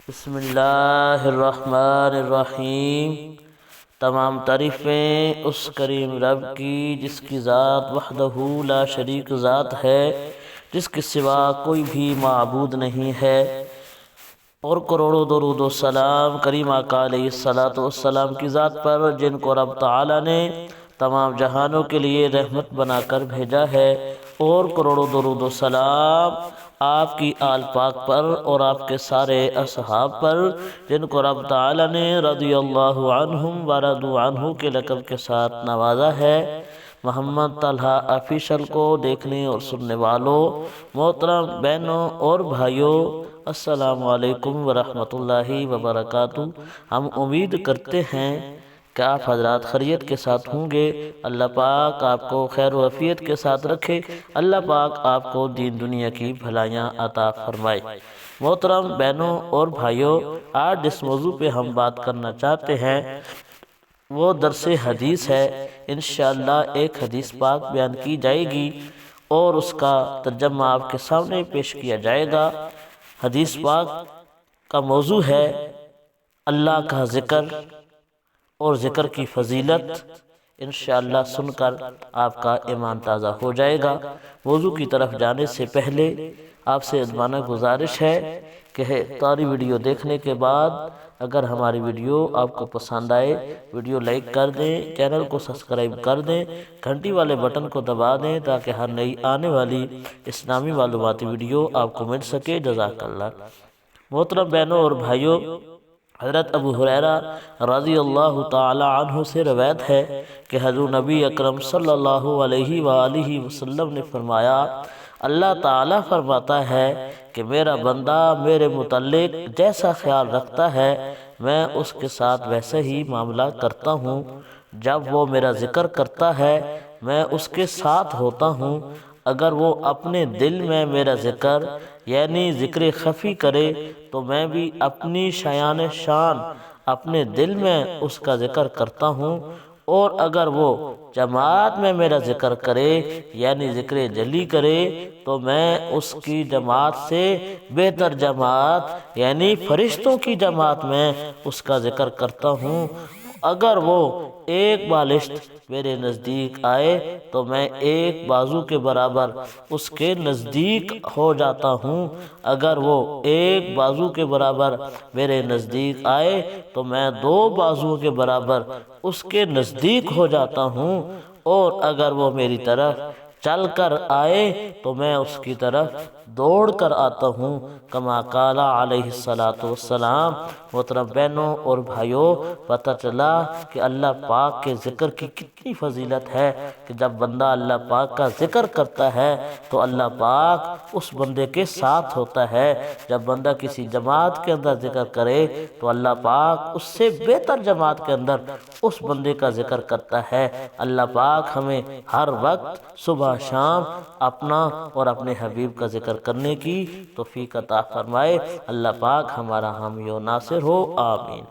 بسم اللہ الرحمن الرحیم۔ تمام تعریفیں اس کریم رب کی جس کی ذات وحدہ لا شریک ذات ہے، جس کے سوا کوئی بھی معبود نہیں ہے، اور کروڑوں درود و سلام کریم آقا علیہ الصلوۃ والسلام کی ذات پر، جن کو رب تعالی نے تمام جہانوں کے لیے رحمت بنا کر بھیجا ہے، اور کروڑوں درود و سلام آپ کی آل پاک پر اور آپ کے سارے اصحاب پر، جن کو رب تعالی نے رضی اللہ عنہم ورضوا عنہ کے لقب کے ساتھ نوازا ہے۔ محمد طلحہ آفیشل کو دیکھنے اور سننے والوں، محترم بہنوں اور بھائیوں، السلام علیکم ورحمۃ اللہ وبرکاتہ۔ ہم امید کرتے ہیں کہ آپ حضرات خیریت کے ساتھ ہوں گے۔ اللہ پاک آپ کو خیر و عافیت کے ساتھ رکھے، اللہ پاک آپ کو دین دنیا کی بھلائیاں عطا فرمائے۔ محترم بہنوں اور بھائیوں، آج جس موضوع پہ ہم بات کرنا چاہتے ہیں وہ درس حدیث ہے۔ انشاءاللہ ایک حدیث پاک بیان کی جائے گی اور اس کا ترجمہ آپ کے سامنے پیش کیا جائے گا۔ حدیث پاک کا موضوع ہے اللہ کا ذکر اور ذکر کی فضیلت۔ انشاءاللہ سن کر آپ کا ایمان تازہ ہو جائے گا۔ موضوع کی طرف جانے سے پہلے آپ سے ادبانہ گزارش ہے کہ ساری ویڈیو دیکھنے کے بعد اگر ہماری ویڈیو آپ کو پسند آئے، ویڈیو لائک کر دیں، چینل کو سبسکرائب کر دیں، گھنٹی والے بٹن کو دبا دیں تاکہ ہر نئی آنے والی اسلامی معلوماتی ویڈیو آپ کو مل سکے۔ جزاک اللہ۔ محترم بہنوں اور بھائیوں، حضرت ابو ہریرہ رضی اللہ تعالی عنہ سے روایت ہے کہ حضور نبی اکرم صلی اللہ علیہ وآلہ وسلم نے فرمایا، اللہ تعالی فرماتا ہے کہ میرا بندہ میرے متعلق جیسا خیال رکھتا ہے میں اس کے ساتھ ویسے ہی معاملہ کرتا ہوں۔ جب وہ میرا ذکر کرتا ہے میں اس کے ساتھ ہوتا ہوں، اگر وہ اپنے دل میں میرا ذکر یعنی ذکر خفی کرے تو میں بھی اپنی شایان شان اپنے دل میں اس کا ذکر کرتا ہوں، اور اگر وہ جماعت میں میرا ذکر کرے یعنی ذکر جلی کرے تو میں اس کی جماعت سے بہتر جماعت یعنی فرشتوں کی جماعت میں اس کا ذکر کرتا ہوں۔ اگر وہ ایک بالشت میرے نزدیک آئے تو میں ایک بازو کے برابر اس کے نزدیک ہو جاتا ہوں، اگر وہ ایک بازو کے برابر میرے نزدیک آئے تو میں دو بازو کے برابر اس کے نزدیک ہو جاتا ہوں، اور اگر وہ میری طرف چل کر آئے تو میں اس کی طرف دوڑ کر آتا ہوں، کما قال علیہ الصلوۃ والسلام۔ محترم بہنوں اور بھائیوں، پتہ چلا کہ اللہ پاک کے ذکر کی کتنی فضیلت ہے کہ جب بندہ اللہ پاک کا ذکر کرتا ہے تو اللہ پاک اس بندے کے ساتھ ہوتا ہے۔ جب بندہ کسی جماعت کے اندر ذکر کرے تو اللہ پاک اس سے بہتر جماعت کے اندر اس بندے کا ذکر کرتا ہے۔ اللہ پاک ہمیں ہر وقت صبح شام اپنا اور اپنے حبیب کا ذکر کرنے کی توفیق عطا فرمائے۔ اللہ پاک ہمارا حامی و ناصر ہو، آمین۔